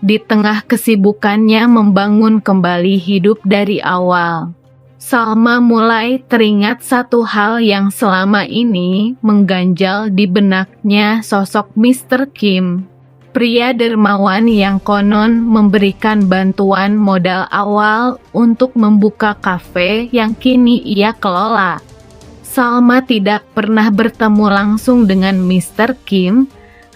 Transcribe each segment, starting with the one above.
di tengah kesibukannya membangun kembali hidup dari awal. Salma mulai teringat satu hal yang selama ini mengganjal di benaknya, sosok Mr. Kim. Pria dermawan yang konon memberikan bantuan modal awal untuk membuka kafe yang kini ia kelola. Salma tidak pernah bertemu langsung dengan Mr. Kim,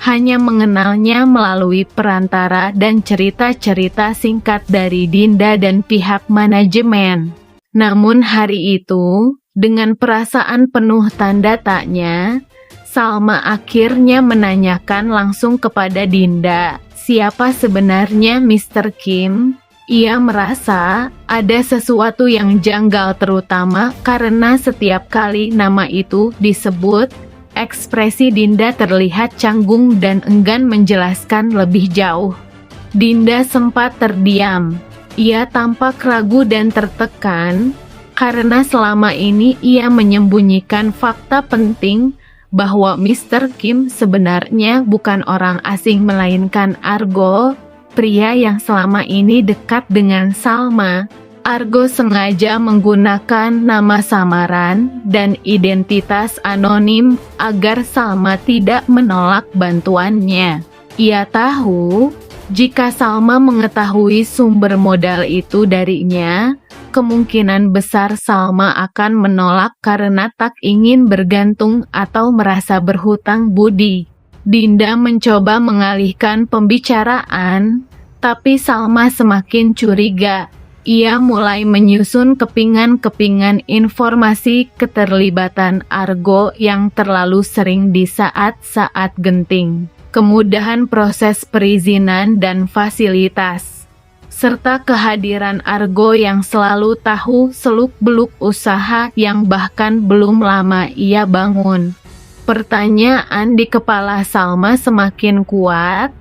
hanya mengenalnya melalui perantara dan cerita-cerita singkat dari Dinda dan pihak manajemen. Namun hari itu, dengan perasaan penuh tanda tanya, Salma akhirnya menanyakan langsung kepada Dinda, siapa sebenarnya Mr. Kim? Ia merasa ada sesuatu yang janggal, terutama karena setiap kali nama itu disebut, ekspresi Dinda terlihat canggung dan enggan menjelaskan lebih jauh. Dinda sempat terdiam. Ia tampak ragu dan tertekan karena selama ini ia menyembunyikan fakta penting bahwa Mr. Kim sebenarnya bukan orang asing melainkan Argo, pria yang selama ini dekat dengan Salma. Argo sengaja menggunakan nama samaran dan identitas anonim agar Salma tidak menolak bantuannya. Ia tahu jika Salma mengetahui sumber modal itu darinya, kemungkinan besar Salma akan menolak karena tak ingin bergantung atau merasa berhutang budi. Dinda mencoba mengalihkan pembicaraan, tapi Salma semakin curiga. Ia mulai menyusun kepingan-kepingan informasi keterlibatan Argo yang terlalu sering di saat-saat genting, kemudahan proses perizinan dan fasilitas, serta kehadiran Argo yang selalu tahu seluk-beluk usaha yang bahkan belum lama ia bangun. Pertanyaan di kepala Salma semakin kuat,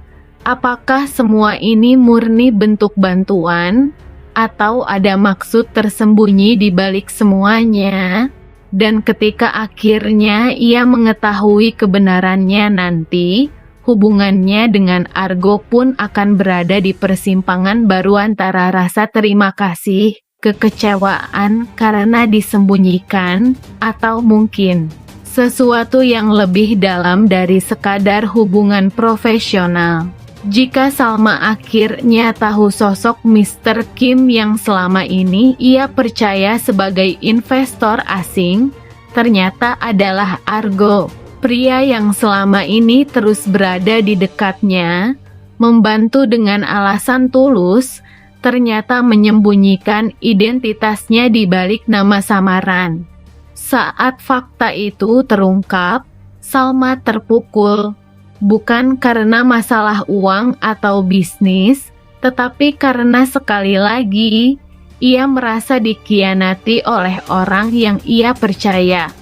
apakah semua ini murni bentuk bantuan, atau ada maksud tersembunyi di balik semuanya? Dan ketika akhirnya ia mengetahui kebenarannya nanti, hubungannya dengan Argo pun akan berada di persimpangan baru antara rasa terima kasih, kekecewaan karena disembunyikan, atau mungkin sesuatu yang lebih dalam dari sekadar hubungan profesional. Jika Salma akhirnya tahu sosok Mr. Kim yang selama ini ia percaya sebagai investor asing, ternyata adalah Argo, pria yang selama ini terus berada di dekatnya, membantu dengan alasan tulus, ternyata menyembunyikan identitasnya di balik nama samaran. Saat fakta itu terungkap, Salma terpukul, bukan karena masalah uang atau bisnis, tetapi karena sekali lagi, ia merasa dikhianati oleh orang yang ia percaya.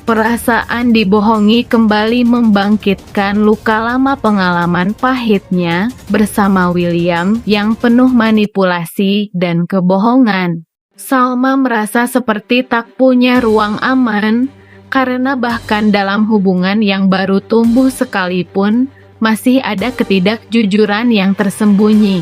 Perasaan dibohongi kembali membangkitkan luka lama pengalaman pahitnya bersama William yang penuh manipulasi dan kebohongan. Salma merasa seperti tak punya ruang aman, karena bahkan dalam hubungan yang baru tumbuh sekalipun, masih ada ketidakjujuran yang tersembunyi.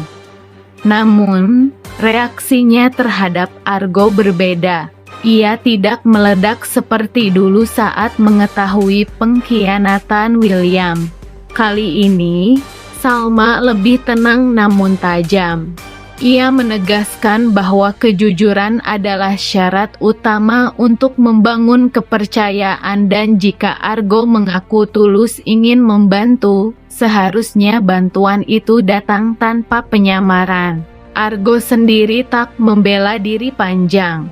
Namun, reaksinya terhadap Argo berbeda. Ia tidak meledak seperti dulu saat mengetahui pengkhianatan William. Kali ini, Salma lebih tenang namun tajam. Ia menegaskan bahwa kejujuran adalah syarat utama untuk membangun kepercayaan dan jika Argo mengaku tulus ingin membantu, seharusnya bantuan itu datang tanpa penyamaran. Argo sendiri tak membela diri panjang.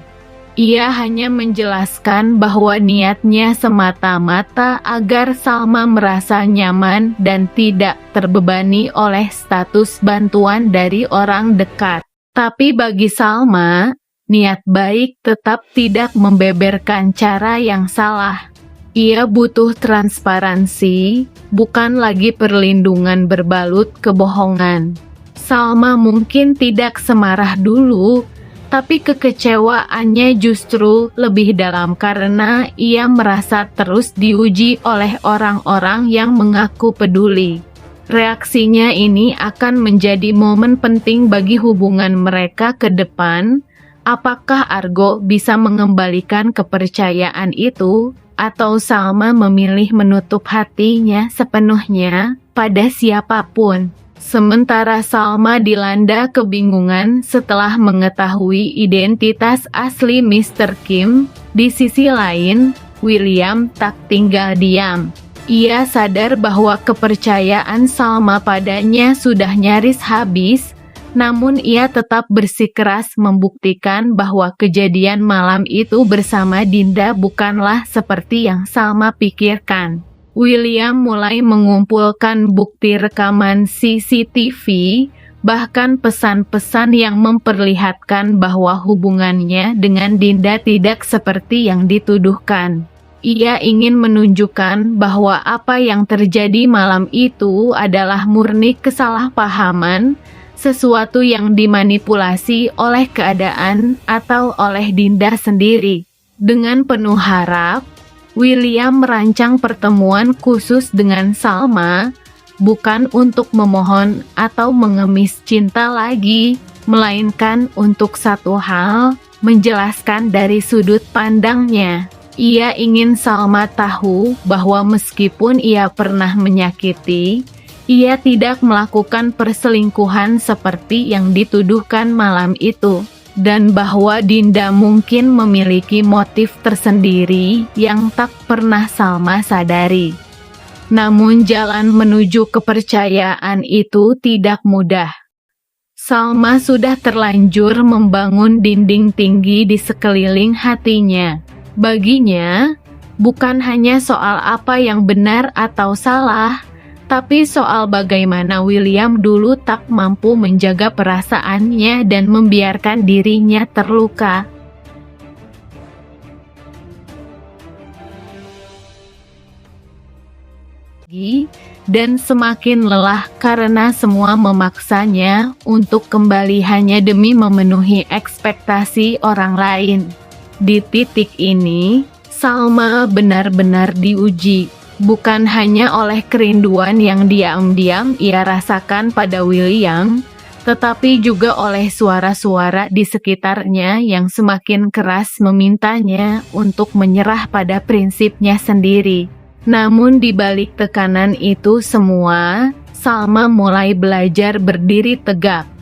Ia hanya menjelaskan bahwa niatnya semata-mata agar Salma merasa nyaman dan tidak terbebani oleh status bantuan dari orang dekat. Tapi bagi Salma, niat baik tetap tidak membeberkan cara yang salah. Ia butuh transparansi, bukan lagi perlindungan berbalut kebohongan. Salma mungkin tidak semarah dulu, tapi kekecewaannya justru lebih dalam karena ia merasa terus diuji oleh orang-orang yang mengaku peduli. Reaksinya ini akan menjadi momen penting bagi hubungan mereka ke depan. Apakah Argo bisa mengembalikan kepercayaan itu, atau Salma memilih menutup hatinya sepenuhnya pada siapapun? Sementara Salma dilanda kebingungan setelah mengetahui identitas asli Mr. Kim, di sisi lain, William tak tinggal diam. Ia sadar bahwa kepercayaan Salma padanya sudah nyaris habis, namun ia tetap bersikeras membuktikan bahwa kejadian malam itu bersama Dinda bukanlah seperti yang Salma pikirkan. William mulai mengumpulkan bukti rekaman CCTV, bahkan pesan-pesan yang memperlihatkan bahwa hubungannya dengan Dinda tidak seperti yang dituduhkan. Ia ingin menunjukkan bahwa apa yang terjadi malam itu adalah murni kesalahpahaman, sesuatu yang dimanipulasi oleh keadaan atau oleh Dinda sendiri. Dengan penuh harap, William merancang pertemuan khusus dengan Salma, bukan untuk memohon atau mengemis cinta lagi, melainkan untuk satu hal, menjelaskan dari sudut pandangnya. Ia ingin Salma tahu bahwa meskipun ia pernah menyakiti, ia tidak melakukan perselingkuhan seperti yang dituduhkan malam itu, dan bahwa Dinda mungkin memiliki motif tersendiri yang tak pernah Salma sadari. Namun jalan menuju kepercayaan itu tidak mudah. Salma sudah terlanjur membangun dinding tinggi di sekeliling hatinya. Baginya, bukan hanya soal apa yang benar atau salah, tapi soal bagaimana William dulu tak mampu menjaga perasaannya dan membiarkan dirinya terluka. Dan semakin lelah karena semua memaksanya untuk kembali hanya demi memenuhi ekspektasi orang lain. Di titik ini, Salma benar-benar diuji, bukan hanya oleh kerinduan yang diam-diam ia rasakan pada William, tetapi juga oleh suara-suara di sekitarnya yang semakin keras memintanya untuk menyerah pada prinsipnya sendiri. Namun di balik tekanan itu semua, Salma mulai belajar berdiri tegak.